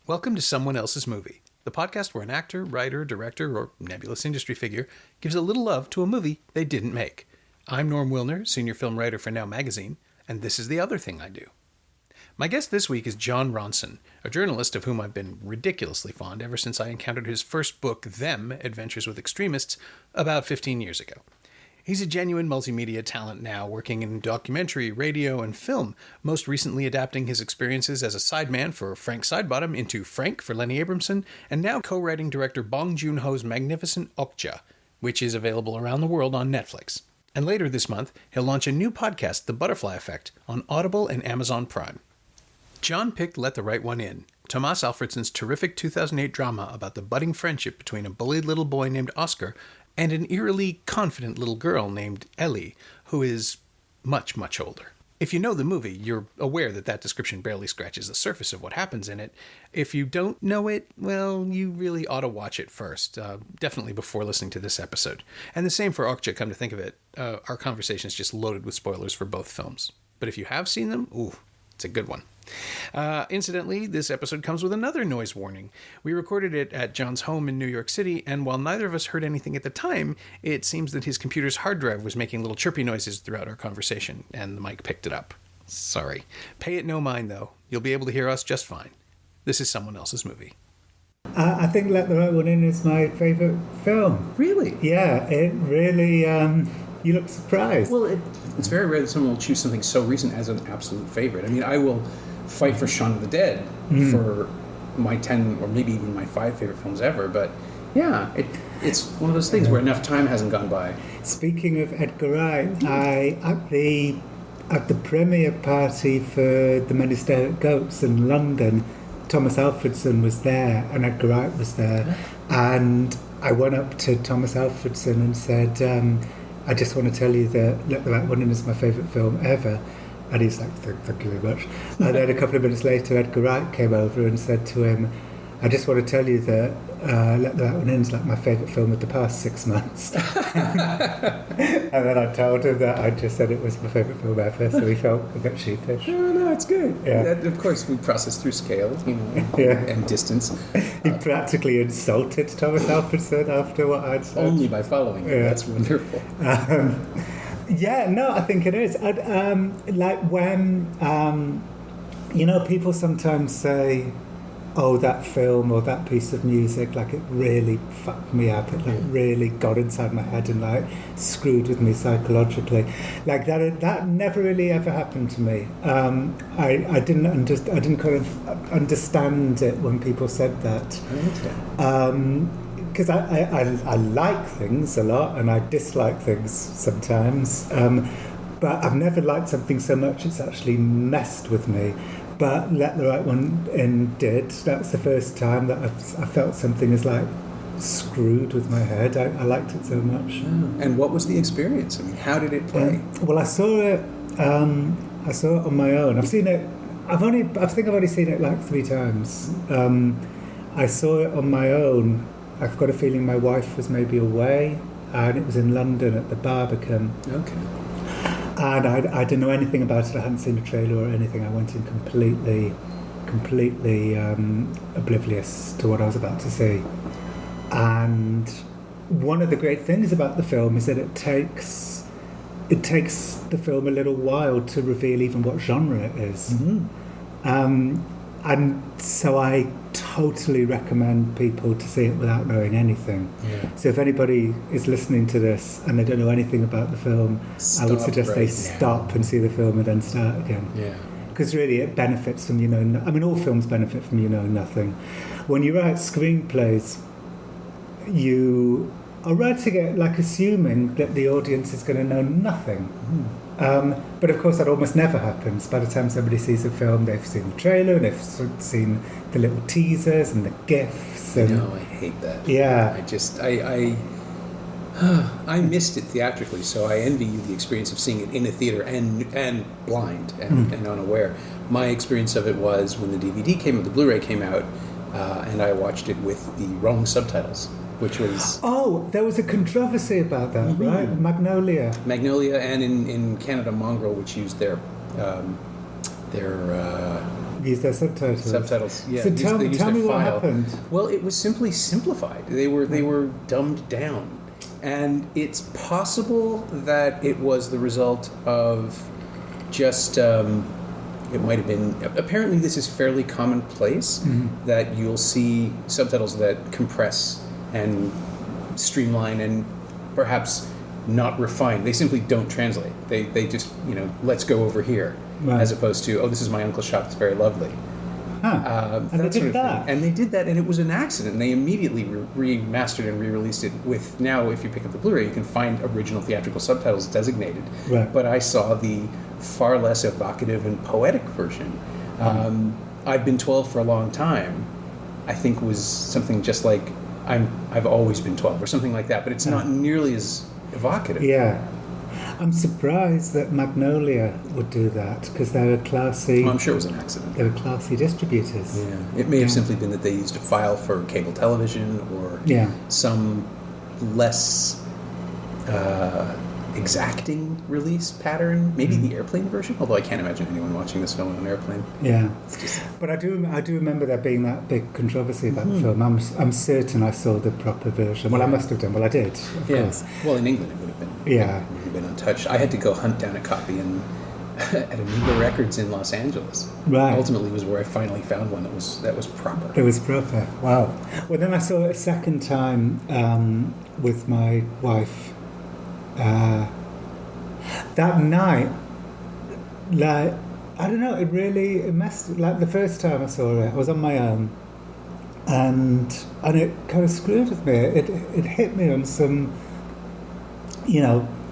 Welcome to Someone Else's Movie, the podcast where an actor, writer, director, or nebulous industry figure gives a little love to a movie they didn't make. I'm Norm Wilner, senior film writer for Now Magazine, and this is the other thing I do. My guest this week is Jon Ronson, a journalist of whom I've been ridiculously fond ever since I encountered his first book, Them, Adventures with Extremists, about 15 years ago. He's a genuine multimedia talent now, working in documentary, radio, and film, most recently adapting his experiences as a sideman for Frank Sidebottom into Frank for Lenny Abramson, and now co-writing director Bong Joon-ho's magnificent Okja, which is available around the world on Netflix. And later this month, he'll launch a new podcast, The Butterfly Effect, on Audible and Amazon Prime. Jon picked Let the Right One In, Tomas Alfredson's terrific 2008 drama about the budding friendship between a bullied little boy named Oscar and an eerily confident little girl named Ellie, who is much, much older. If you know the movie, you're aware that description barely scratches the surface of what happens in it. If you don't know it, well, you really ought to watch it first, definitely before listening to this episode. And the same for Okja, come to think of it. Our conversation is just loaded with spoilers for both films. But if you have seen them, ooh, it's a good one. Incidentally, this episode comes with another noise warning. We recorded it at Jon's home in New York City, and while neither of us heard anything at the time, it seems that his computer's hard drive was making little chirpy noises throughout our conversation, and the mic picked it up. Sorry. Pay it no mind, though. You'll be able to hear us just fine. This is Someone Else's Movie. I think Let the Right One In is my favourite film. Really? Yeah, it really... you look surprised. Well, it's very rare that someone will choose something so recent as an absolute favourite. I mean, I will fight for Shaun of the Dead for my 10 or maybe even my 5 favorite films ever, but yeah, it's one of those things where enough time hasn't gone by. Speaking of Edgar Wright, at the premiere party for The Men Who Stare at Goats in London, Tomas Alfredson was there and Edgar Wright was there, and I went up to Tomas Alfredson and said, I just want to tell you that Let the Right One In is my favourite film ever. And he's like, thank you very much. And then a couple of minutes later, Edgar Wright came over and said to him, I just want to tell you that Let the Right One In is like my favourite film of the past 6 months. And then I told him that I just said it was my favourite film ever, so he felt a bit sheepish. No, it's good. Yeah. Of course, we process through scale, and distance. He practically insulted Tomas Alfredson after what I'd said. Only by following him. Yeah. That's wonderful. Yeah, no, I think it is. Like when, people sometimes say, oh, that film or that piece of music, like it really fucked me up. It really got inside my head and like screwed with me psychologically. Like that never really ever happened to me. I didn't kind of understand it when people said that. Okay. Because I like things a lot and I dislike things sometimes, but I've never liked something so much it's actually messed with me. But Let the Right One In did. That's the first time that I felt something is like screwed with my head. I liked it so much. Oh. And what was the experience? I mean, how did it play? Well, I saw it on my own. I've seen it. I think I've only seen it like 3 times. I saw it on my own. I've got a feeling my wife was maybe away, and it was in London at the Barbican. Okay. And I didn't know anything about it. I hadn't seen a trailer or anything. I went in completely oblivious to what I was about to see. And one of the great things about the film is that it takes the film a little while to reveal even what genre it is. Mm-hmm. And so I totally recommend people to see it without knowing anything. Yeah. So if anybody is listening to this and they don't know anything about the film, I would suggest they stop and see the film and then start again. Yeah. Because really it benefits from all films benefit from nothing. When you write screenplays, you are writing it like assuming that the audience is going to know nothing. But of course that almost never happens. By the time somebody sees a film, they've seen the trailer and they've seen the little teasers and the GIFs. And, no, I hate that. Yeah. I missed it theatrically, so I envy you the experience of seeing it in a theater and blind and unaware. My experience of it was when the DVD came out, the Blu-ray came out, and I watched it with the wrong subtitles, which was... Oh, there was a controversy about that, right? Magnolia, and in Canada, Mongrel, which used their use their subtitles. Subtitles, yeah. So tell me what happened. Well, it was simply simplified. They were dumbed down, and it's possible that it was the result of just. It might have been. Apparently, this is fairly commonplace that you'll see subtitles that compress and streamline and perhaps not refine. They simply don't translate. They just let's go over here. Right. As opposed to, this is my uncle's shop, it's very lovely. And they did that. And they did that, and it was an accident. They immediately remastered and re-released it with, now if you pick up the Blu-ray, you can find original theatrical subtitles designated. Right. But I saw the far less evocative and poetic version. I've been 12 for a long time, I think was something just like, I've always been 12, or something like that, but it's not nearly as evocative. Yeah. I'm surprised that Magnolia would do that, because they were classy. Well, I'm sure it was an accident. They were classy distributors. Yeah, it may have simply been that they used a file for cable television or some less exacting release pattern. Maybe the airplane version, although I can't imagine anyone watching this film on an airplane. Yeah, but I do remember there being that big controversy about the film. I'm certain I saw the proper version. Well, I must have done. Well, I did, of course. Well, in England it would have been. Yeah. It would have been untouched. I had to go hunt down a copy at Amoeba Records in Los Angeles. Right. Ultimately was where I finally found one that was proper. It was proper. Wow. Well, then I saw it a second time with my wife. That night, like, I don't know, it messed. Like the first time I saw it, I was on my own, and it kind of screwed with me. It hit me on some,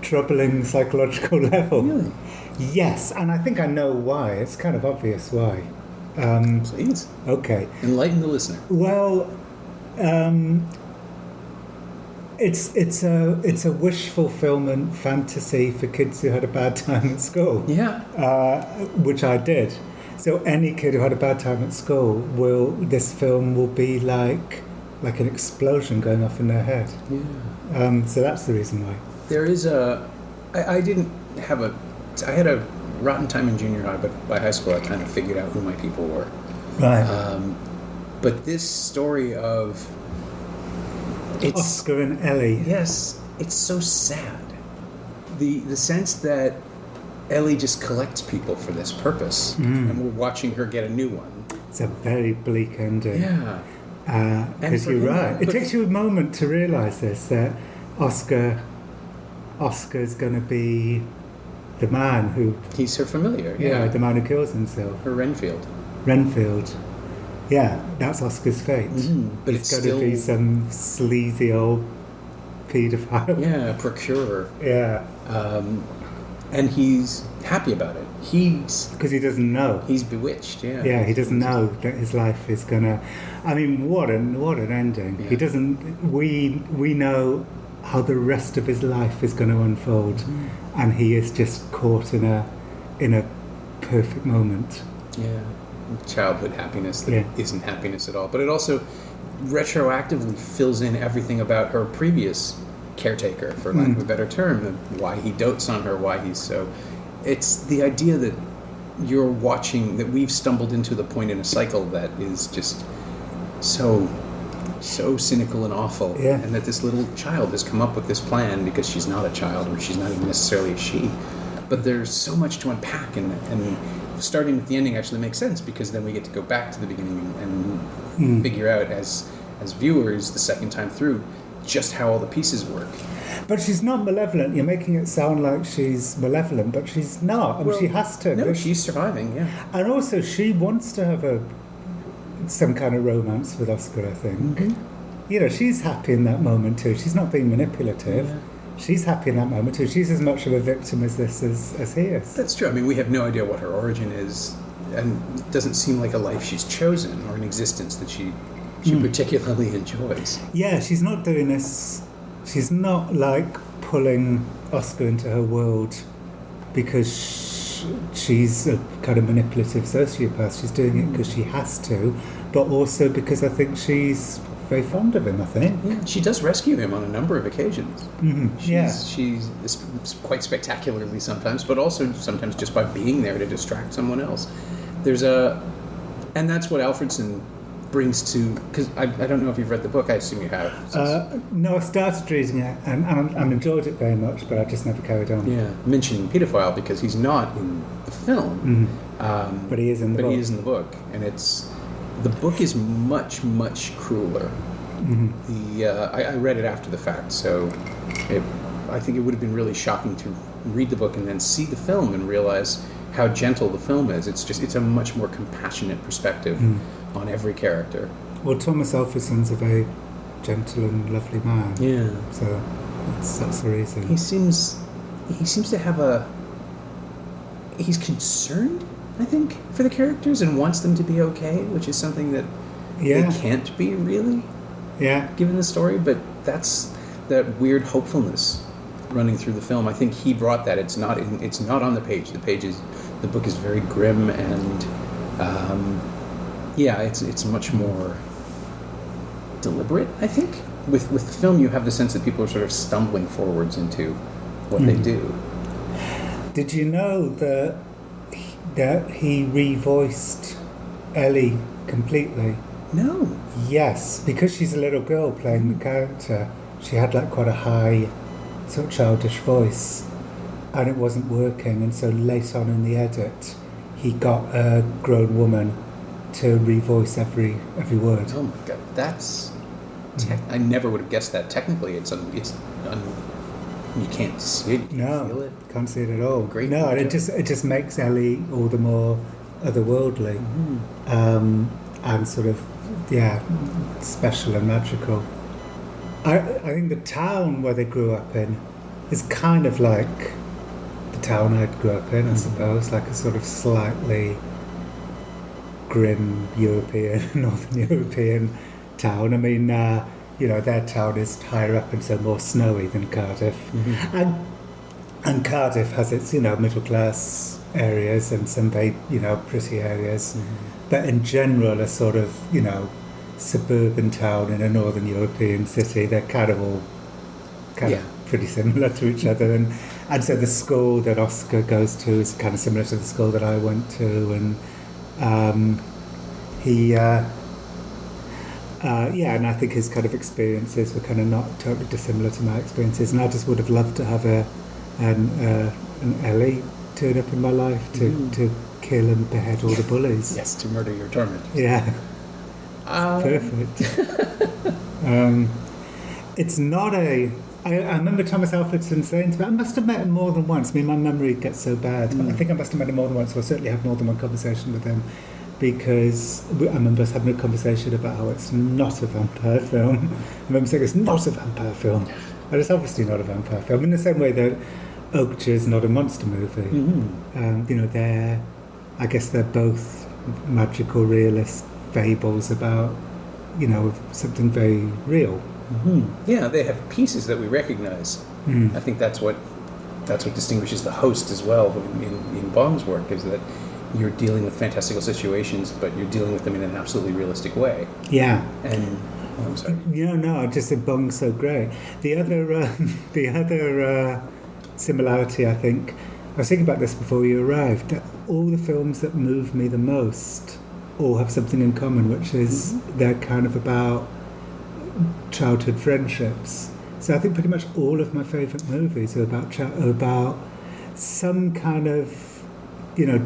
troubling psychological level. Really? Yes, and I think I know why. It's kind of obvious why. Please. Okay. Enlighten the listener. Well, it's a wish fulfillment fantasy for kids who had a bad time at school. Yeah. Which I did. So any kid who had a bad time at school this film will be like an explosion going off in their head. Yeah. So that's the reason why. There is I had a rotten time in junior high, but by high school I kind of figured out who my people were. Right. But this story of Oscar and Ellie. Yes, it's so sad. The sense that Ellie just collects people for this purpose, and we're watching her get a new one. It's a very bleak ending. Yeah. Because you're right. It takes you a moment to realise this, that Oscar's going to be the man who... He's her familiar, yeah. The man who kills himself. Her Renfield. Yeah, that's Oscar's fate. But it's got to be some sleazy old paedophile. Yeah, procurer. Yeah. And he's happy about it. Because he doesn't know. He's bewitched, yeah. Yeah, he doesn't know that his life is going to... I mean, what an ending. Yeah. He doesn't... We know how the rest of his life is going to unfold, and he is just caught in a perfect moment. Yeah. Childhood happiness that isn't happiness at all. But it also retroactively fills in everything about her previous caretaker, for lack of a better term, and why he dotes on her, why he's so... It's the idea that you're watching, that we've stumbled into the point in a cycle that is just so cynical and awful, and that this little child has come up with this plan because she's not a child, or she's not even necessarily a she. But there's so much to unpack, and starting with the ending actually makes sense, because then we get to go back to the beginning and figure out as viewers the second time through just how all the pieces work. But she's not malevolent. You're making it sound like she's malevolent, but she's not. She has to. No, she's surviving, yeah. And also, she wants to have some kind of romance with Oscar, I think. She's happy in that moment too. She's not being manipulative. Yeah. She's happy in that moment too. She's as much of a victim as this as he is. That's true. I mean, we have no idea what her origin is, and it doesn't seem like a life she's chosen or an existence that she particularly enjoys. Yeah, she's not doing this. She's not like pulling Oscar into her world because much she's a kind of manipulative sociopath. She's doing it because she has to, but also because I think she's very fond of him, I think. Yeah, she does rescue him on a number of occasions. Mm-hmm. She's quite spectacularly sometimes, but also sometimes just by being there to distract someone else. And that's what Alfredson brings to, because I don't know if you've read the book. I assume you have. No, I started reading it and enjoyed it very much, but I just never carried on. Yeah, mentioning paedophile because he's not in the film, but he is in the book. But he is in the book, and the book is much, much crueler. Mm-hmm. I read it after the fact, so I think it would have been really shocking to read the book and then see the film and realize how gentle the film is. It's a much more compassionate perspective on every character. Well, Tomas Alfredson's a very gentle and lovely man. Yeah. So that's the reason. He seems to have he's concerned, I think, for the characters and wants them to be okay, which is something that they can't be really. Yeah. Given the story, but that's that weird hopefulness running through the film. I think he brought that. It's not on the page. The book is very grim and it's much more deliberate, I think. With the film, you have the sense that people are sort of stumbling forwards into what they do. Did you know that he revoiced Ellie completely? No. Yes, because she's a little girl playing the character, she had like quite a high, sort of childish voice, and it wasn't working. And so late on in the edit, he got a grown woman to revoice every word. Oh my god, that's I never would have guessed that. Technically, you can't see it. You can't feel it. Can't see it at all. Great. No, and it just makes Ellie all the more otherworldly, and sort of special and magical. I think the town where they grew up in is kind of like the town I grew up in, I suppose, like a sort of slightly grim European, Northern European town. I mean, their town is higher up and so more snowy than Cardiff. And Cardiff has its, middle class areas and some very, pretty areas. But in general, a sort of, suburban town in a Northern European city, they're kind of all pretty similar to each other. And so the school that Oscar goes to is kind of similar to the school that I went to. And and I think his kind of experiences were kind of not totally dissimilar to my experiences. And I just would have loved to have an Ellie turn up in my life to kill and behead all the bullies. Yes, to murder your torment. Yeah. Perfect. It's not I remember Tomas Alfredson saying to me, I must have met him more than once. I mean, my memory gets so bad, but I think I must have met him more than once, or certainly had more than one conversation with him, because I remember us having a conversation about how it's not a vampire film. I remember saying it's not a vampire film, and it's obviously not a vampire film, in the same way that Okja is not a monster movie. I guess they're both magical realist fables about, something very real. Yeah, they have pieces that we recognize. I think that's what distinguishes The Host as well in Bong's work, is that you're dealing with fantastical situations, but you're dealing with them in an absolutely realistic way. Yeah. And I'm sorry. No, just that Bong's so great. The other similarity, I think, I was thinking about this before you arrived, that all the films that move me the most all have something in common, which is they're kind of about childhood friendships. So I think pretty much all of my favourite movies are about some kind of,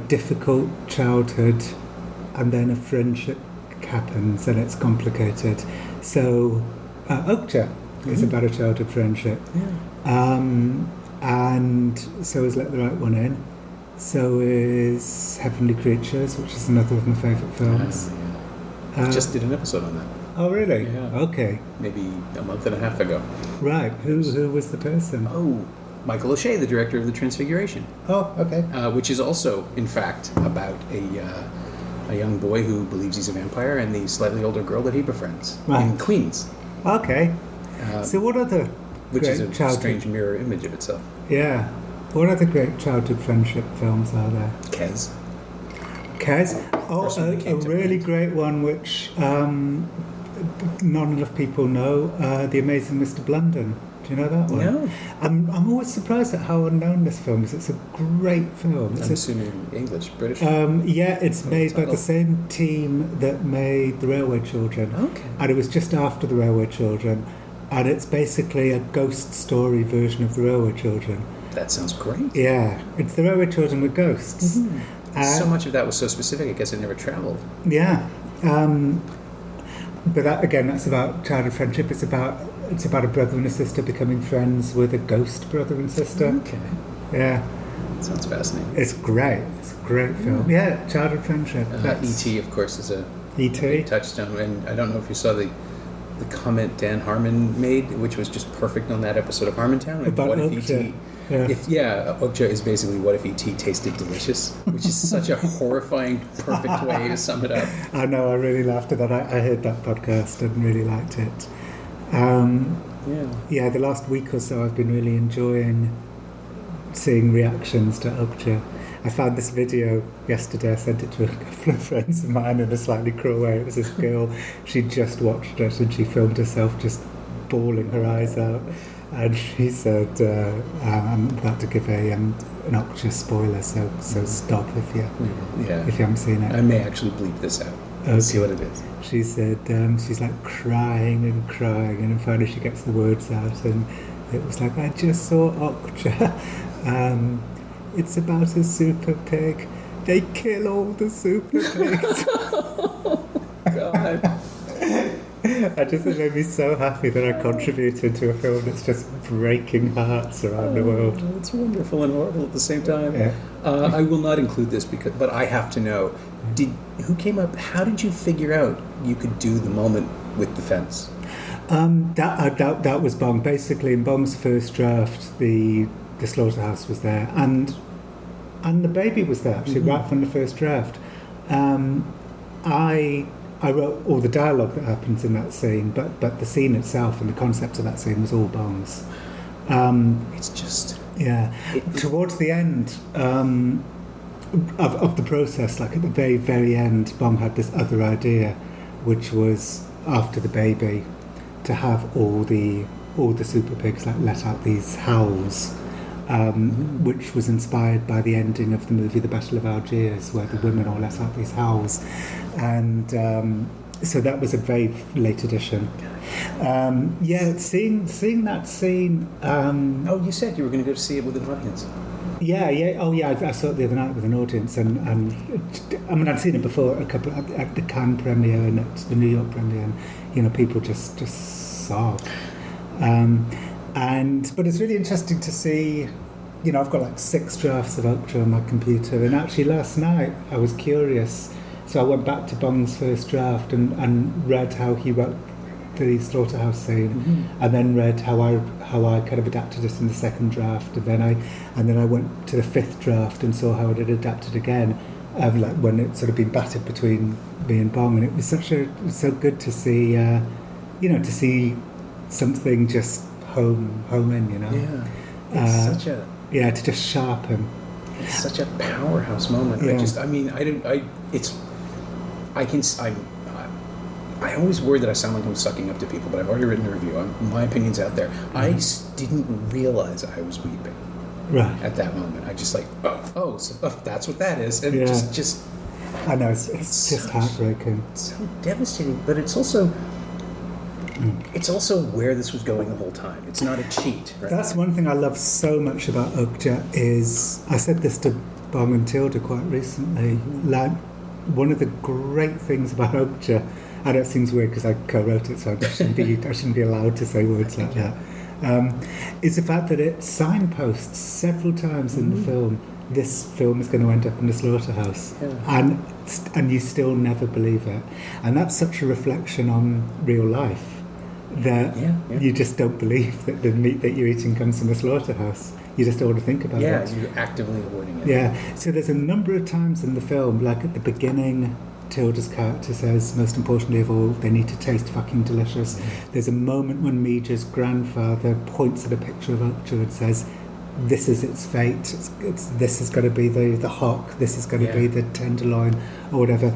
difficult childhood, and then a friendship happens and it's complicated. So Okja is about a childhood friendship. And so is Let the Right One In. So is Heavenly Creatures, which is another of my favourite films. Just did an episode on that. Oh, really? Yeah. Okay. Maybe a month and a half ago. Right. Who was the person? Oh, Michael O'Shea, the director of The Transfiguration. Oh, okay. Which is also, in fact, about a young boy who believes he's a vampire and the slightly older girl that he befriends in Queens. Okay. So what other which is a strange mirror image of itself. Yeah. What other great childhood friendship films are there? Kes. Kes? Oh, First one that a came to really mind. great one which not enough people know, The Amazing Mr. Blunden. Do you know that one? No. I'm always surprised at how unknown this film is. It's a great film. I'm assuming English, British. Yeah, it's made by title? the same team that made The Railway Children. Okay. And it was just after The Railway Children. And it's basically a ghost story version of The Railway Children. That sounds great. Yeah, it's The Railway Children with ghosts. So much of that was so specific, I guess it never traveled. Yeah. But that, again, that's about childhood friendship. It's about a brother and a sister becoming friends with a ghost brother and sister. Okay. Yeah. Sounds fascinating. It's great. It's a great film. Yeah, childhood friendship. E.T., of course, is a E.T. big touchstone. And I don't know if you saw the comment Dan Harmon made, which was just perfect on that episode of Harmontown. Like, About what if Okja. E.T. Okja is basically what if E.T. tasted delicious, which is such a horrifying, perfect way to sum it up. I know, I really laughed at that. I heard that podcast and really liked it. Yeah, the last week or so I've been really enjoying seeing reactions to Okja. I found this video yesterday. I sent it to a couple of friends of mine in a slightly cruel way. It was this girl, she just watched it and she filmed herself just bawling her eyes out. And she said, I'm about to give an Okja spoiler, so stop if you haven't seen it. I may actually bleep this out. Okay. Let's see what it is. She said she's like crying, and then finally she gets the words out, and it was like, I just saw Okja. It's about a super pig. They kill all the super pigs. God. It made me so happy that I contributed to a film that's just breaking hearts around the world. It's wonderful and horrible at the same time. Yeah. I will not include this but I have to know. Who came up? How did you figure out you could do the moment with the fence? That was Bong. Basically, in Bong's first draft, the slaughterhouse was there, and the baby was there actually right from the first draft. I wrote all the dialogue that happens in that scene, but the scene itself and the concept of that scene was all Bong's. It's just Towards the end of the process, like at the very, very end, Bong had this other idea, which was after the baby, to have all the super pigs like let out these howls, which was inspired by the ending of the movie The Battle of Algiers, where the women all let out these howls, and so that was a very late addition. Seeing that scene. you said you were going to go to see it with an audience. I saw it the other night with an audience, and I mean I'd seen it before a couple at the Cannes premiere and at the New York premiere, and people just sobbed. But it's really interesting to see. I've got like 6 drafts of Okja on my computer, and actually last night I was curious, so I went back to Bong's first draft and read how he wrote the slaughterhouse scene, and then read how I kind of adapted it in the second draft, and then I went to the 5th draft and saw how it had adapted again, like when it sort of been battered between me and Bong, and it was so good to see, to see something just home in, to just sharpen. It's such a powerhouse moment. I always worry that I sound like I'm sucking up to people, but I've already written a review. My opinion's out there. I didn't realize I was weeping at that moment. I just like, that's what that is. And just I know, it's just heartbreaking. It's so devastating, but it's also where this was going the whole time. It's not a cheat. Right? That's one thing I love so much about Okja is, I said this to Bong and Tilda quite recently, like, one of the great things about Okja, I know it seems weird because I co-wrote it, so I shouldn't be allowed to say words like that, is the fact that it signposts several times in the film, this film is going to end up in the slaughterhouse, and you still never believe it. And that's such a reflection on real life, that you just don't believe that the meat that you're eating comes from a slaughterhouse. You just don't want to think about it. Yeah, you're actively avoiding it. Yeah, so there's a number of times in the film, like at the beginning, Tilda's character says, most importantly of all, they need to taste fucking delicious. There's a moment when Mija's grandfather points at a picture of Okja and says, this is its fate. This is going to be the hock. This is going to be the tenderloin, or whatever.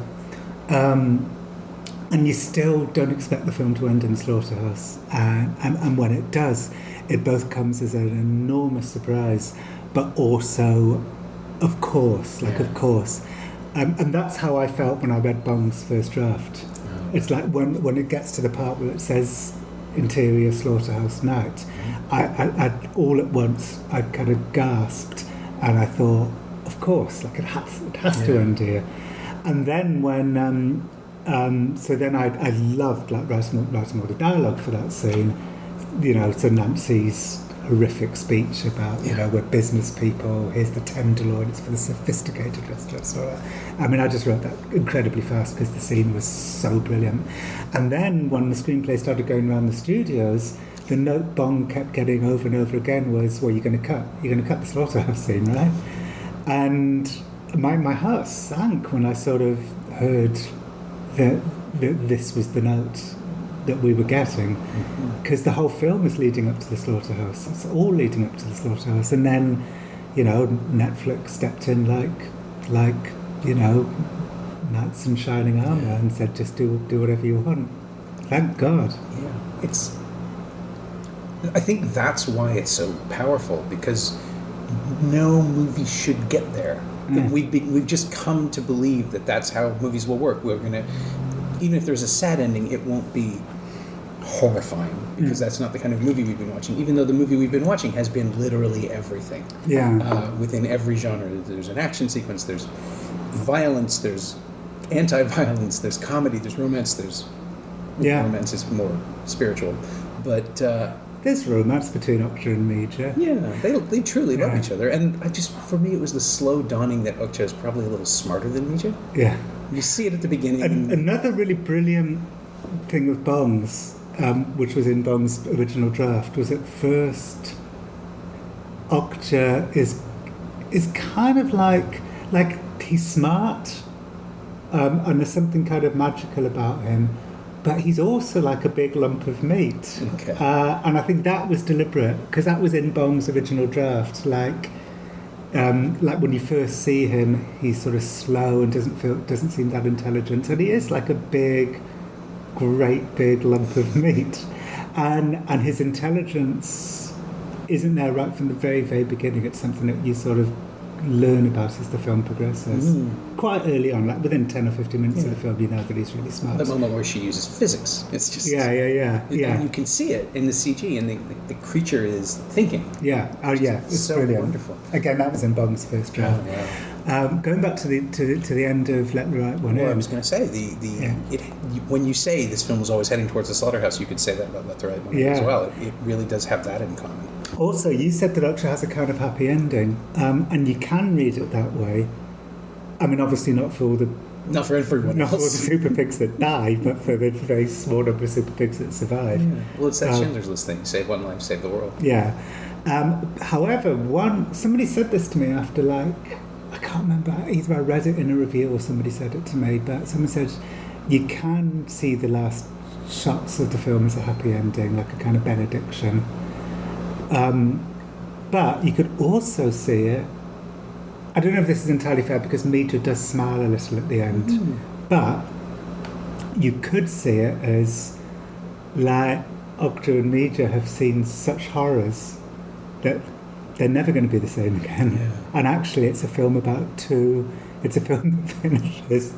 And you still don't expect the film to end in slaughterhouse. And when it does, it both comes as an enormous surprise, but also, of course. And that's how I felt when I read Bong's first draft. Oh. It's like when it gets to the part where it says interior slaughterhouse night, I all at once I kind of gasped, and I thought, of course, like it has to end here. And then when so then I loved like writing all the dialogue for that scene, so Nancy's horrific speech about we're business people, here's the tenderloin, it's for the sophisticated restaurants. I mean, I just wrote that incredibly fast because the scene was so brilliant. And then when the screenplay started going around the studios, the note Bong kept getting over and over again was, well, you're going to cut the slaughterhouse scene, right? And my heart sank when I sort of heard that this was the note that we were getting, because the whole film is leading up to the slaughterhouse. It's all leading up to the slaughterhouse, and then Netflix stepped in like knights in shining armour and said, just do whatever you want. Thank God. Yeah, I think that's why it's so powerful, because no movie should get there. We've just come to believe that that's how movies will work. We're gonna, even if there's a sad ending, it won't be horrifying, because that's not the kind of movie we've been watching. Even though the movie we've been watching has been literally everything. Within every genre, there's an action sequence, there's violence, there's anti-violence, there's comedy, there's romance. Romance is more spiritual, but. There's romance between Okja and Mija. Yeah, they truly love each other. And for me, it was the slow dawning that Okja is probably a little smarter than Mija. Yeah. You see it at the beginning. Another really brilliant thing of Bong's, which was in Bong's original draft, was at first Okja is kind of like he's smart, and there's something kind of magical about him. But he's also like a big lump of meat. Okay. And I think that was deliberate, because that was in Bong's original draft. Like when you first see him, he's sort of slow and doesn't seem that intelligent. And he is like a great big lump of meat. And his intelligence isn't there right from the very, very beginning. It's something that you sort of learn about as the film progresses. Quite early on, like within 10 or 15 minutes of the film, you know that he's really smart. The moment where she uses physics, it's just yeah. You can see it in the CG, and the creature is thinking. It's so brilliant. Wonderful. Again, that was in Bong's first draft. Going back to the end of Let the Right One In. I was going to say when you say this film was always heading towards the slaughterhouse, you could say that about Let the Right One In as well. It really does have that in common. Also, you said that Okja has a kind of happy ending, and you can read it that way. I mean, obviously not for everyone else. Not for the super pigs that die, but for the very small number of super pigs that survive. Yeah. Well, it's that Schindler's List thing: save one life, save the world. Yeah. However, somebody said this to me after I can't remember, either I read it in a review or somebody said it to me, but someone said you can see the last shots of the film as a happy ending, like a kind of benediction. But you could also see it, I don't know if this is entirely fair, because Mija does smile a little at the end, but you could see it as like Okja and Mija have seen such horrors that they're never going to be the same again. And actually it's a film that finishes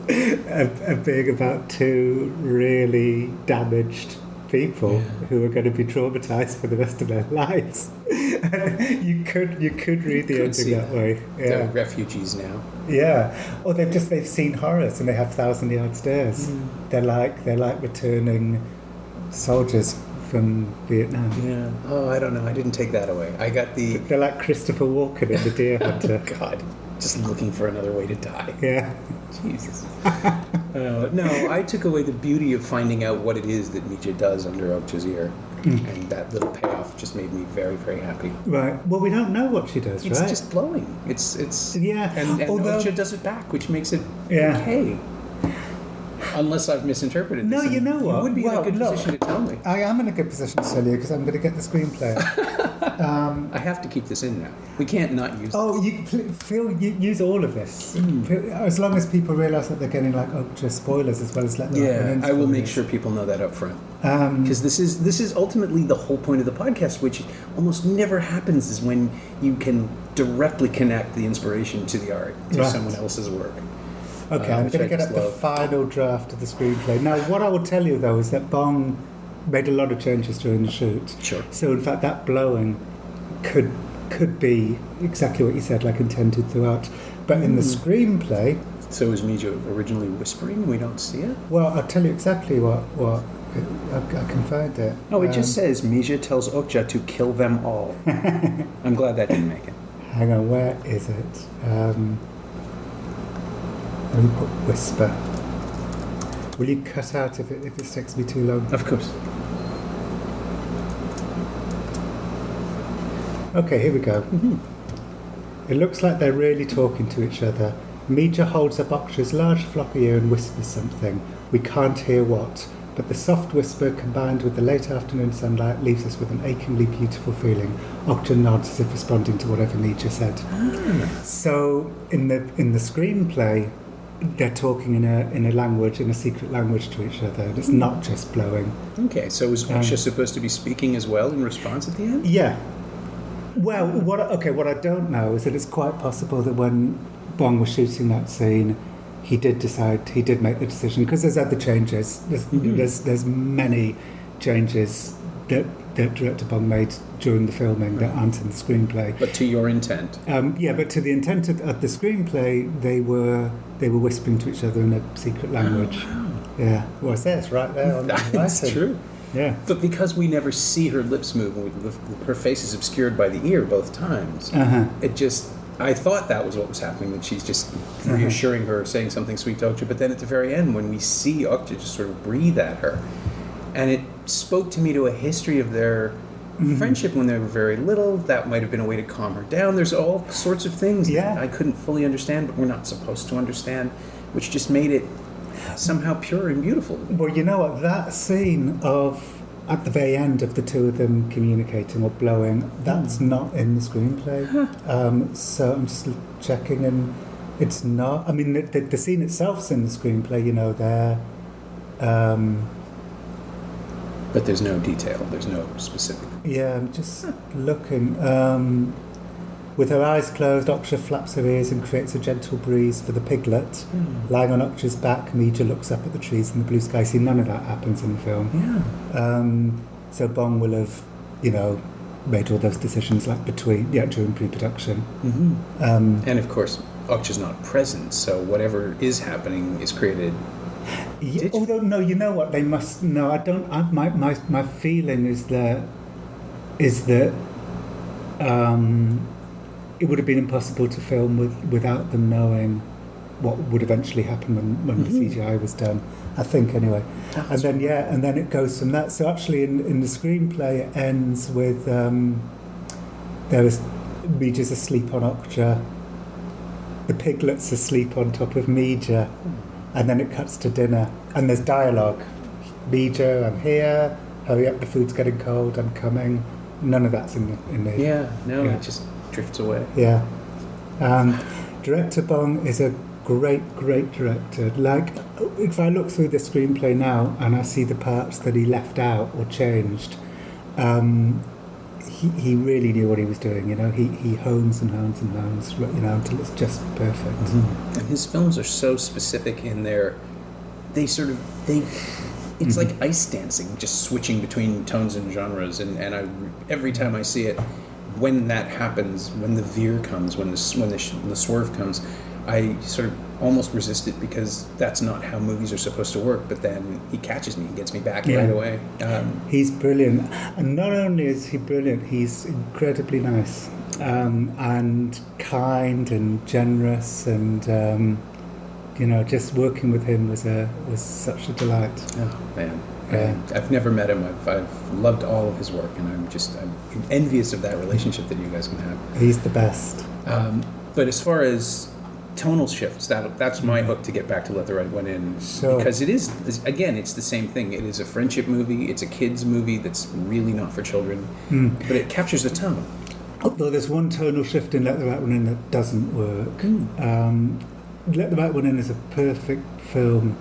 being about two really damaged people who are going to be traumatized for the rest of their lives. you could read the ending that way. They're refugees now. Or they've seen horrors and they have 1,000-yard stares. They're like returning soldiers from Vietnam. Oh, I don't know. I didn't take that away. I got the. They're like Christopher Walken in The Deer Hunter. Oh, God, just looking for another way to die. Yeah. Jesus. No, I took away the beauty of finding out what it is that Mija does under Okja's ear. And that little payoff just made me very, very happy. Right. Well, we don't know what she does, it's right? It's just glowing. It's yeah. And Okja does it back, which makes it okay. Unless I've misinterpreted this. No, you know what? You would be in a good position to tell me. I am in a good position to tell you, because I'm going to get the screenplay. I have to keep this in now. We can't not use use all of this. As long as people realise that they're getting like Okja spoilers as well as letting them I will make sure people know that up front. Because this is ultimately the whole point of the podcast, which almost never happens, is when you can directly connect the inspiration to the art, to someone else's work. Okay, I'm going to get at the final draft of the screenplay. Now, what I will tell you, though, is that Bong made a lot of changes during the shoot. Sure. So, in fact, that blowing could be exactly what you said, like intended throughout. But in the screenplay... So was Mija originally whispering? We don't see it? Well, I'll tell you exactly what I can find it. No, it just says Mija tells Okja to kill them all. I'm glad that didn't make it. Hang on, where is it? Let me put whisper. Will you cut out if it takes me too long? Of course. Okay, here we go. It looks like they're really talking to each other. Mija holds up Okja's large floppy ear and whispers something. We can't hear what, but the soft whisper combined with the late afternoon sunlight leaves us with an achingly beautiful feeling. Okja nods as if responding to whatever Mija said. So in the screenplay, they're talking in a language, in a secret language to each other. And it's not just blowing. Okay, so was Okja supposed to be speaking as well in response at the end? Yeah. Well, what I don't know is that it's quite possible that when Bong was shooting that scene, he did make the decision, because there's other changes. There's many changes that director Bong made during the filming that aren't in the screenplay. But to your intent. But to the intent of the screenplay, they were whispering to each other in a secret language. Oh, wow. Yeah. Well, it says right there on the writing. That's true. Yeah. But because we never see her lips move, her face is obscured by the ear both times, I thought that was what was happening, that she's just reassuring her, saying something sweet to Okja. But then at the very end, when we see Okja just sort of breathe at her, and it spoke to me to a history of their friendship when they were very little. That might have been a way to calm her down. There's all sorts of things that I couldn't fully understand, but we're not supposed to understand, which just made it somehow pure and beautiful. Well, you know what? That scene at the very end of the two of them communicating or blowing, that's not in the screenplay. So I'm just checking, and it's not. I mean, the scene itself's in the screenplay, you know, there. But there's no detail. There's no specific. Yeah, I'm just looking. With her eyes closed, Okja flaps her ears and creates a gentle breeze for the piglet. Lying on Okja's back, Mija looks up at the trees in the blue sky. See, none of that happens in the film. Yeah. So Bong will have, made all those decisions during pre-production. And of course, Okja's not present, so whatever is happening is created. Yeah, although no, you know what? They must. No, I don't. My feeling is that it would have been impossible to film without them knowing what would eventually happen when the CGI was done. I think anyway. And then it goes from that. So actually, in the screenplay, it ends with Mija's asleep on Okja, the piglet's asleep on top of Mija, and then it cuts to dinner, and there's dialogue. Mija, I'm here. Hurry up, the food's getting cold. I'm coming. None of that's in the. It just drifts away. Yeah. Director Bong is a great director. Like, if I look through the screenplay now and I see the parts that he left out or changed, he really knew what he was doing. He hones and hones and hones, until it's just perfect. And his films are so specific in their, it's like ice dancing, just switching between tones and genres. And every time I see it, when that happens, when the veer comes, when the swerve comes, I sort of almost resist it, because that's not how movies are supposed to work. But then he catches me and gets me back right away. He's brilliant. And not only is he brilliant, he's incredibly nice and kind and generous. And, just working with him was such a delight. Oh, man. Yeah. I've never met him. I've loved all of his work, and I'm envious of that relationship that you guys can have. He's the best. But as far as tonal shifts. That's my hook to get back to Let the Right One In. Sure. Because it is, again, it's the same thing. It is a friendship movie. It's a kid's movie that's really not for children. But it captures the tone. Although there's one tonal shift in Let the Right One In that doesn't work. Let the Right One In is a perfect film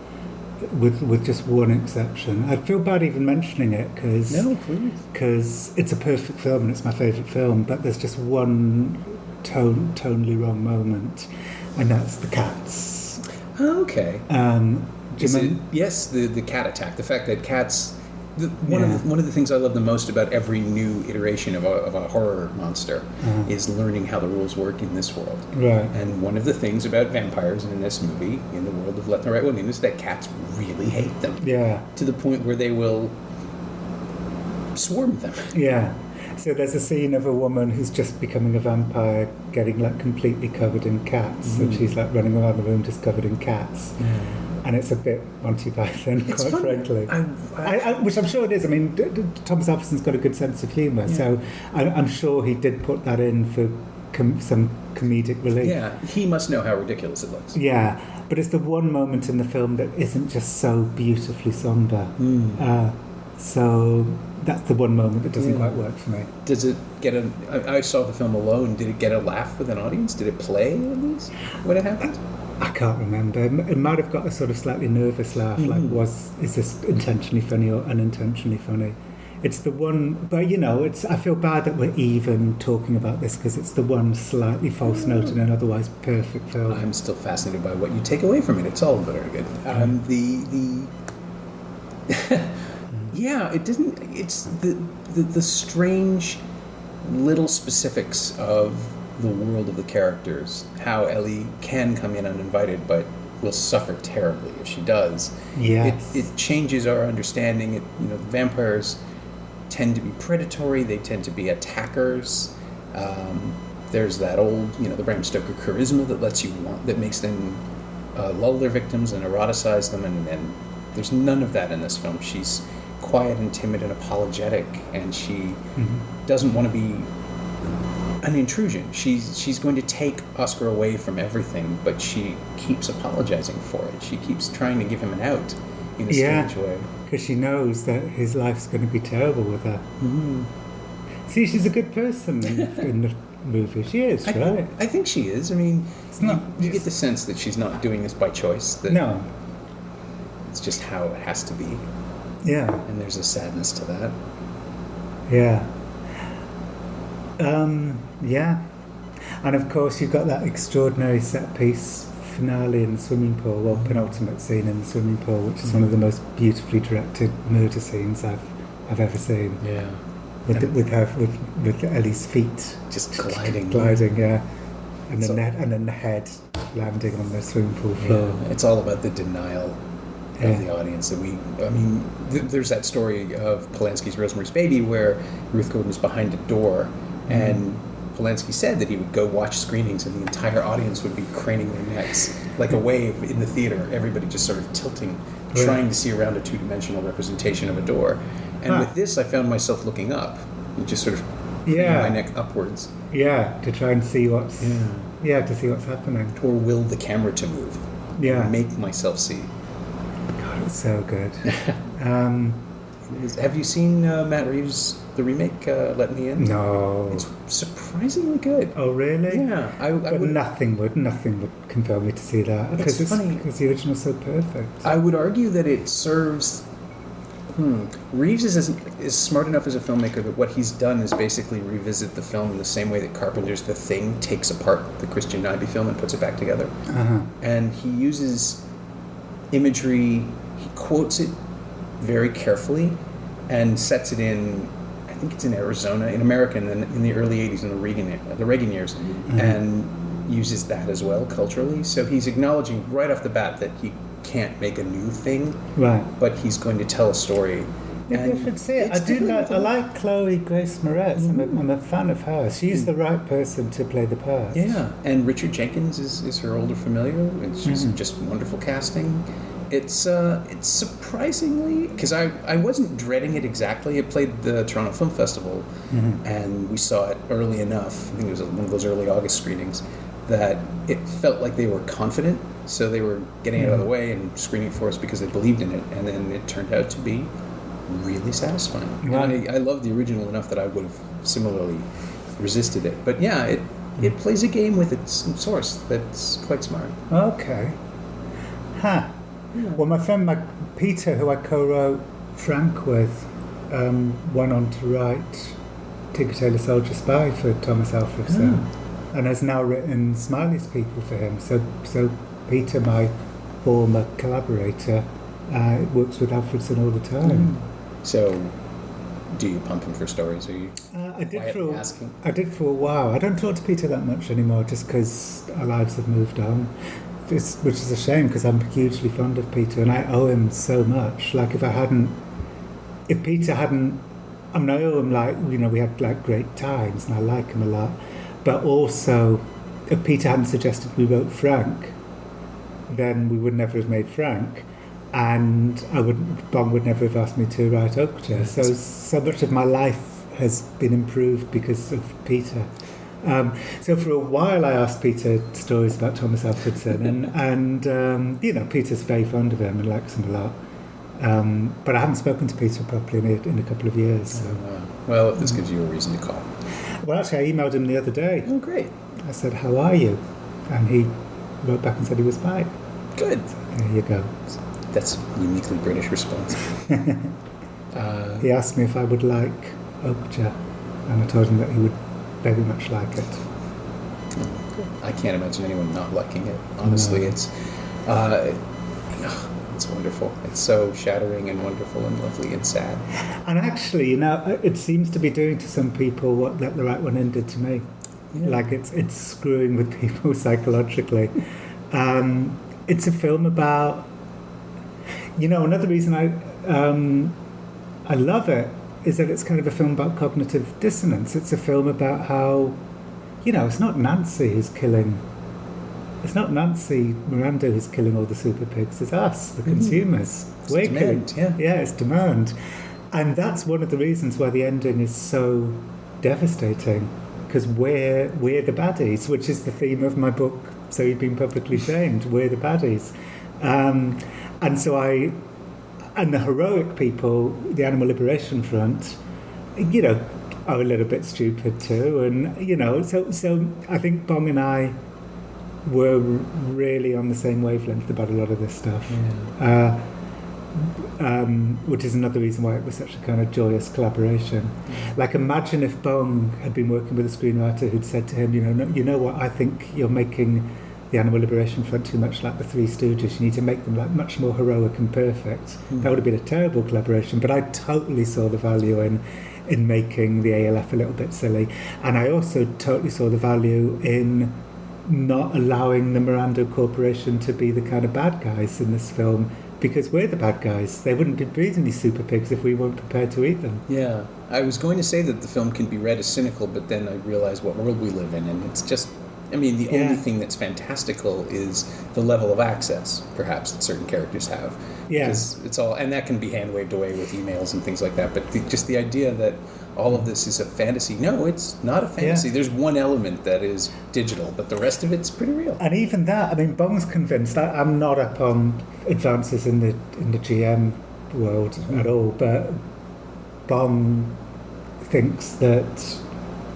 with just one exception. I feel bad even mentioning it because it's a perfect film and it's my favourite film, but there's just one tonally wrong moment, and that's the cats. Oh, okay. Yes, the cat attack. The fact that cats... One of the things I love the most about every new iteration of a horror monster is learning how the rules work in this world. Right. And one of the things about vampires in this movie, in the world of Let the Right One In, is that cats really hate them. Yeah. To the point where they will swarm them. Yeah. So there's a scene of a woman who's just becoming a vampire getting like completely covered in cats, and she's like running around the room just covered in cats. And it's a bit Monty Python, quite frankly. Which I'm sure it is. I mean, Tomas Alfredson's got a good sense of humour, so I'm sure he did put that in for some comedic relief. Yeah, he must know how ridiculous it looks. Yeah, but it's the one moment in the film that isn't just so beautifully sombre. So that's the one moment that doesn't quite work for me. Does it get I saw the film alone. Did it get a laugh with an audience? Did it play at least when it happened? I can't remember. It might have got a sort of slightly nervous laugh, like is this intentionally funny or unintentionally funny? It's the one, but I feel bad that we're even talking about this because it's the one slightly false note in an otherwise perfect film. I'm still fascinated by what you take away from it. It's all very good. Yeah, it didn't. It's the strange little specifics of the world of the characters, how Ellie can come in uninvited but will suffer terribly if she does. Yes. It changes our understanding. Vampires tend to be predatory, they tend to be attackers. There's that old, the Bram Stoker charisma that makes them lull their victims and eroticize them, and there's none of that in this film. She's quiet and timid and apologetic, and she doesn't want to be an intrusion. She's going to take Oscar away from everything, but she keeps apologizing for it. She keeps trying to give him an out in a strange way. Because she knows that his life's going to be terrible with her. See, she's a good person in the movie. She is, right? I think she is. I mean, you get the sense that she's not doing this by choice. That no. It's just how it has to be. Yeah. And there's a sadness to that. Yeah. Yeah. And of course you've got that extraordinary set piece finale in the swimming pool, or penultimate scene in the swimming pool, which is one of the most beautifully directed murder scenes I've ever seen. Yeah. With Ellie's feet just gliding, yeah. And then the head landing on the swimming pool floor. Yeah. It's all about the denial of the audience. There's that story of Polanski's Rosemary's Baby where Ruth Gordon is behind a door, and Polanski said that he would go watch screenings and the entire audience would be craning their necks like a wave in the theater, everybody just sort of tilting, trying to see around a two-dimensional representation of a door. And with this, I found myself looking up and just sort of craning my neck upwards. Yeah, to try and see to see what's happening. Or will the camera to move. Yeah. Make myself see. God, it's so good. Have you seen Matt Reeves' the remake, Let Me In? No. It's surprisingly good. Oh, really? Yeah. But nothing would compel me to see that. It's funny. Because the original's so perfect. I would argue that it serves... Reeves is smart enough as a filmmaker that what he's done is basically revisit the film in the same way that Carpenter's The Thing takes apart the Christian Nyby film and puts it back together. And he uses imagery, he quotes it very carefully and sets it in, I think it's in Arizona, in America in the early 80s, in the Reagan years, and uses that as well culturally. So he's acknowledging right off the bat that he can't make a new thing, right? But he's going to tell a story. Maybe I should see it. I like Chloe Grace Moretz. I'm a fan of her. She's the right person to play the part. Yeah, and Richard Jenkins is her older familiar, and she's just wonderful casting. It's surprisingly, because I wasn't dreading it exactly. It played the Toronto Film Festival, and we saw it early enough. I think it was one of those early August screenings that it felt like they were confident, so they were getting out of the way and screening for us because they believed in it, and then it turned out to be really satisfying. Right. And I love the original enough that I would have similarly resisted it. But yeah, it plays a game with its source that's quite smart. Okay. Huh. Well, my friend Peter, who I co-wrote Frank with, went on to write Tinker Tailor Soldier Spy for Tomas Alfredson, and has now written Smiley's People for him. So Peter, my former collaborator, works with Alfredson all the time. So, do you pump him for stories? Or you I did asking? I did for a while. I don't talk to Peter that much anymore, just because our lives have moved on. Which is a shame, because I'm hugely fond of Peter and I owe him so much. Like, if Peter hadn't, I mean, I owe him, like, you know, we had like great times and I like him a lot, but also if Peter hadn't suggested we wrote Frank, then we would never have made Frank, and Bong would never have asked me to write Okja. So much of my life has been improved because of Peter. So for a while I asked Peter stories about Tomas Alfredson, and you know, Peter's very fond of him and likes him a lot. But I haven't spoken to Peter properly in a couple of years. So. Well, if this gives you a reason to call. Well, actually, I emailed him the other day. Oh, great. I said, "How are you?" And he wrote back and said he was fine. Good. So there you go. That's a uniquely British response. He asked me if I would like Okja, and I told him that he would very much like it. I can't imagine anyone not liking it. Honestly, it's wonderful. It's so shattering and wonderful and lovely and sad. And actually, you know, it seems to be doing to some people what Let the Right One In did to me. Yeah. Like, it's screwing with people psychologically. It's a film about, you know, another reason I love it is that it's kind of a film about cognitive dissonance. It's a film about how, you know, it's not Nancy Miranda who's killing all the super pigs. It's us, the consumers. It's demand, it's demand. And that's one of the reasons why the ending is so devastating, because we're the baddies, which is the theme of my book, So You've Been Publicly Shamed. We're the baddies. And the heroic people, the Animal Liberation Front, you know, are a little bit stupid too. And, you know, so I think Bong and I were really on the same wavelength about a lot of this stuff. Yeah. Which is another reason why it was such a kind of joyous collaboration. Like, imagine if Bong had been working with a screenwriter who'd said to him, you know what, I think you're making the Animal Liberation Front too much like the Three Stooges. You need to make them like much more heroic and perfect. That would have been a terrible collaboration. But I totally saw the value in making the ALF a little bit silly, and I also totally saw the value in not allowing the Miranda Corporation to be the kind of bad guys in this film, because we're the bad guys. They wouldn't be breeding these super pigs if we weren't prepared to eat them. Yeah, I was going to say that the film can be read as cynical, but then I realized what world we live in, and it's just, I mean, the only thing that's fantastical is the level of access, perhaps, that certain characters have. Yeah. Because it's all, and that can be hand-waved away with emails and things like that, but just the idea that all of this is a fantasy. No, it's not a fantasy. Yeah. There's one element that is digital, but the rest of it's pretty real. And even that, I mean, Bong's convinced. I'm not up on advances in the GM world at all, but Bong thinks that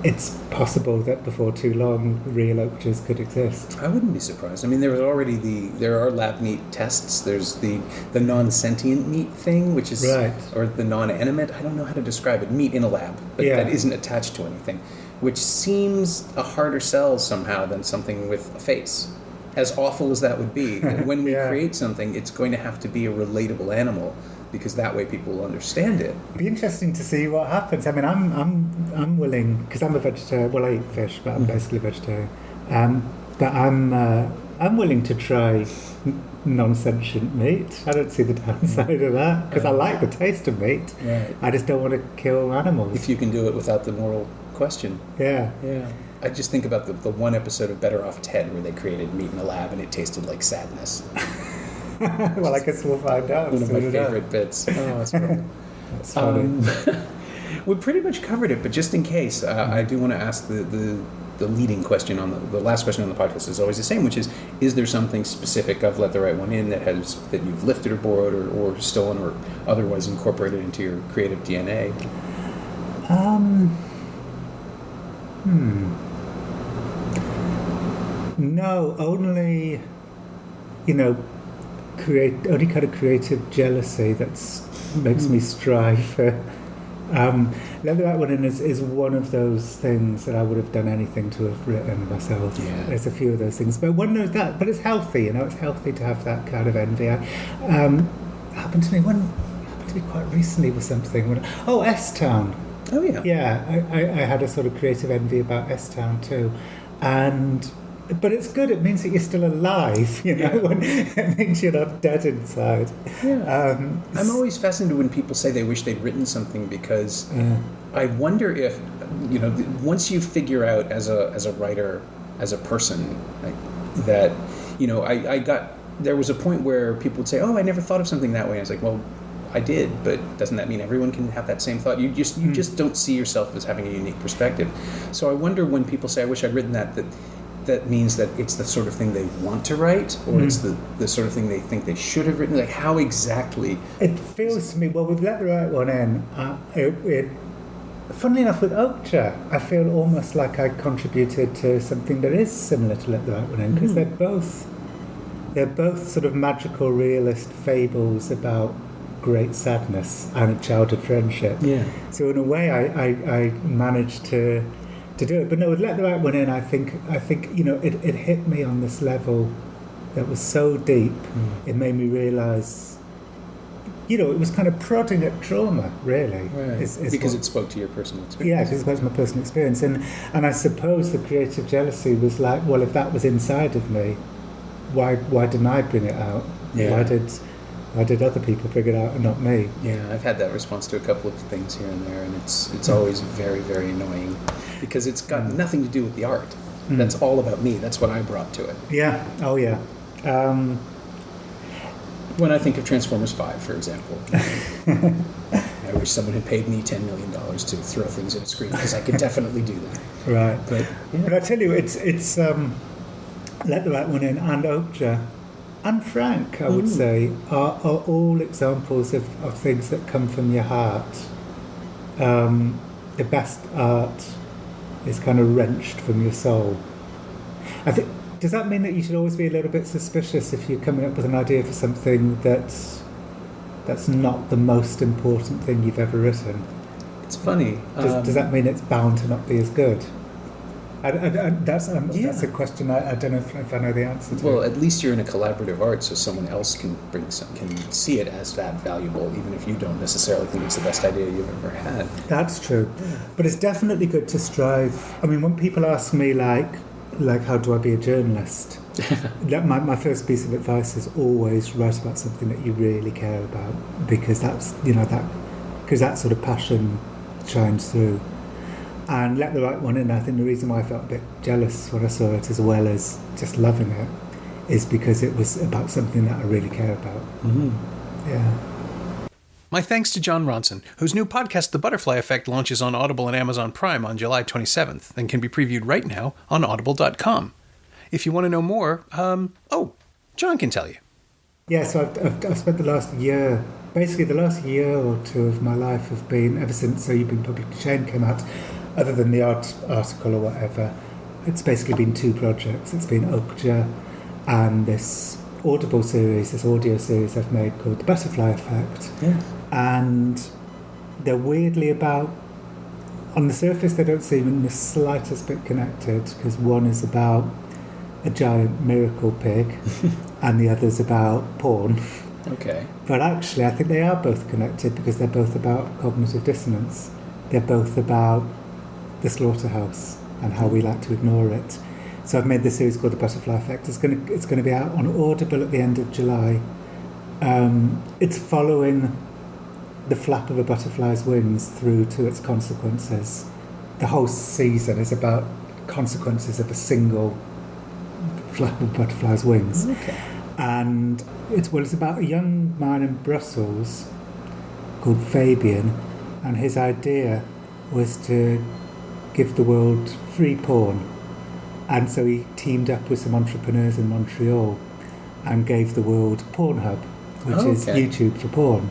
it's possible that before too long real Okjas could exist. I wouldn't be surprised. I mean, there are lab meat tests. There's the non-sentient meat thing, which is right. Or the non-animate. I don't know how to describe it. Meat in a lab, but that isn't attached to anything, which seems a harder sell somehow than something with a face. As awful as that would be, when we create something, it's going to have to be a relatable animal, because that way people will understand it. It'd be interesting to see what happens. I mean, I'm willing, because I'm a vegetarian. Well, I eat fish, but I'm basically vegetarian. But I'm willing to try non-sentient meat. I don't see the downside of that, because I like the taste of meat. Right. I just don't want to kill animals. If you can do it without the moral question. Yeah. I just think about the one episode of Better Off Ted where they created meat in a lab and it tasted like sadness. Well, I guess we'll find out. One of my favorite bits. Oh, that's great. That's funny. We pretty much covered it, but just in case, I do want to ask the the leading question on the last question on the podcast is always the same, which is there something specific I've let the right one in that you've lifted or borrowed or stolen or otherwise incorporated into your creative DNA? No, only, only kind of creative jealousy makes me strive for. Let the right one in is one of those things that I would have done anything to have written myself. Yeah. There's a few of those things, but one knows that. But it's healthy, it's healthy to have that kind of envy. Happened to me quite recently with something. S-Town. Oh yeah. Yeah, I had a sort of creative envy about S-Town too, but it's good. It means that you're still alive, when it means you're not dead inside. Yeah. I'm always fascinated when people say they wish they'd written something because I wonder if, once you figure out as a writer, as a person, that, there was a point where people would say, oh, I never thought of something that way. And I was like, well, I did, but doesn't that mean everyone can have that same thought? You just don't see yourself as having a unique perspective. So I wonder when people say, I wish I'd written that means that it's the sort of thing they want to write, or it's the sort of thing they think they should have written. Like, how exactly? It feels to me, well, we've let the right one in. Funnily enough, with Okja, I feel almost like I contributed to something that is similar to Let the Right One In, because they're both sort of magical realist fables about great sadness and a childhood friendship. Yeah. So in a way, I managed to do it. But no, with Let the Right One In, I think it hit me on this level that was so deep. It made me realise, it was kind of prodding at trauma, really. Right. Because it spoke to your personal experience. Yeah, because it spoke to my personal experience. And I suppose the creative jealousy was like, well, if that was inside of me, why didn't I bring it out? Yeah. Why did other people bring it out and not me? Yeah, I've had that response to a couple of things here and there, and it's always very, very annoying because it's got nothing to do with the art. That's all about me. That's what I brought to it. Yeah. Oh, yeah. When I think of Transformers 5, for example, I wish someone had paid me $10 million to throw things at a screen, because I could definitely do that. Right. But I tell you, it's Let the Right One In and Okja and Frank, I would say, are all examples of things that come from your heart. The best art is kind of wrenched from your soul. I think. Does that mean that you should always be a little bit suspicious if you're coming up with an idea for something that's not the most important thing you've ever written? It's funny. Does that mean it's bound to not be as good? That's a question I don't know if I know the answer to. Well, at least you're in a collaborative art, so someone else can see it as that valuable, even if you don't necessarily think it's the best idea you've ever had. That's true. Yeah. But it's definitely good to strive. I mean, when people ask me like how do I be a journalist? my first piece of advice is always write about something that you really care about, because that's because that sort of passion shines through. And Let the Right One In, I think the reason why I felt a bit jealous when I saw it, as well as just loving it, is because it was about something that I really care about. Yeah. My thanks to Jon Ronson, whose new podcast, The Butterfly Effect, launches on Audible and Amazon Prime on July 27th and can be previewed right now on audible.com. If you want to know more, Jon can tell you. Yeah, so I've spent the last year, basically the last year or two of my life have been, ever since So You've Been Publicly Shamed came out, other than the art article or whatever, it's basically been two projects. It's been Okja and this Audible series, this audio series I've made called The Butterfly Effect. Yeah. And they're weirdly about, on the surface they don't seem in the slightest bit connected, because one is about a giant miracle pig and the other's about porn. Okay. But actually I think they are both connected, because they're both about cognitive dissonance. They're both about the slaughterhouse and how we like to ignore it. So I've made this series called The Butterfly Effect. It's going to be out on Audible at the end of July. It's following the flap of a butterfly's wings through to its consequences. The whole season is about consequences of a single flap of a butterfly's wings. Okay. And it's about a young man in Brussels called Fabian, and his idea was to give the world free porn. And so he teamed up with some entrepreneurs in Montreal and gave the world Pornhub, which is YouTube for porn.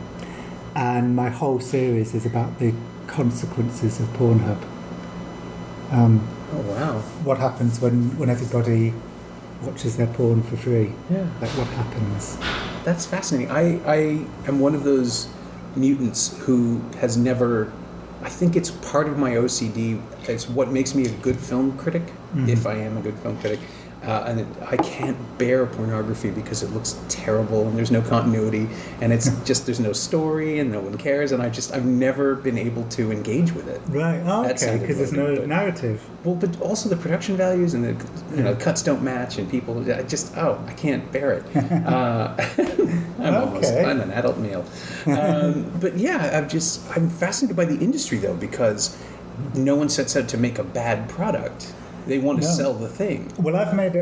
And my whole series is about the consequences of Pornhub. Oh, wow. What happens when everybody watches their porn for free? Yeah. Like, what happens? That's fascinating. I am one of those mutants who has never... I think it's part of my OCD. It's what makes me a good film critic, if I am a good film critic. And I can't bear pornography because it looks terrible and there's no continuity and it's just there's no story and no one cares and I've never been able to engage with it. Right. Oh, okay. Because there's no narrative. Well, but also the production values and the cuts don't match and people I can't bear it. I'm an adult male. But yeah, I'm fascinated by the industry though because no one sets out to make a bad product. They want to sell the thing. Well, I think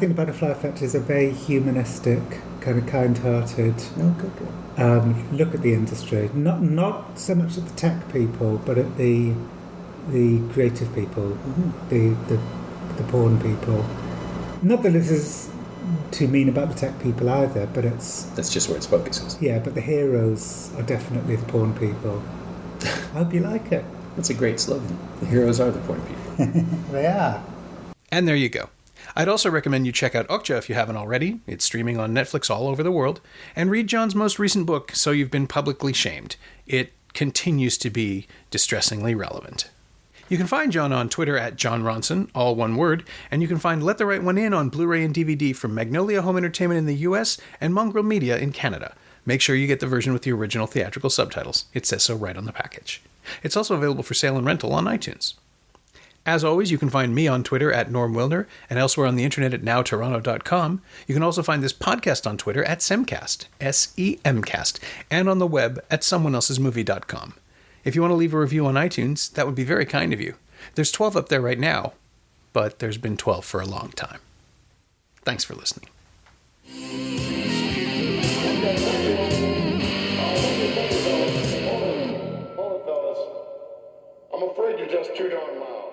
the Butterfly Effect is a very humanistic, kind of kind-hearted look at the industry. Not so much at the tech people, but at the creative people, the porn people. Not that this is too mean about the tech people either, but that's just where its focus is. Yeah, but the heroes are definitely the porn people. I hope you like it. That's a great slogan. The heroes are the porn people. They are. And there you go. I'd also recommend you check out Okja if you haven't already. It's streaming on Netflix all over the world. And read Jon's most recent book, So You've Been Publicly Shamed. It continues to be distressingly relevant. You can find Jon on Twitter at Jon Ronson, all one word, and you can find Let the Right One In on Blu-ray and DVD from Magnolia Home Entertainment in the US and Mongrel Media in Canada. Make sure you get the version with the original theatrical subtitles. It says so right on the package. It's also available for sale and rental on iTunes. As always, you can find me on Twitter at Norm Wilner and elsewhere on the internet at nowtoronto.com. You can also find this podcast on Twitter at Semcast, S-E-M-Cast, and on the web at someoneelsesmovie.com. If you want to leave a review on iTunes, that would be very kind of you. There's 12 up there right now, but there's been 12 for a long time. Thanks for listening. I'm afraid you're just too darn loud.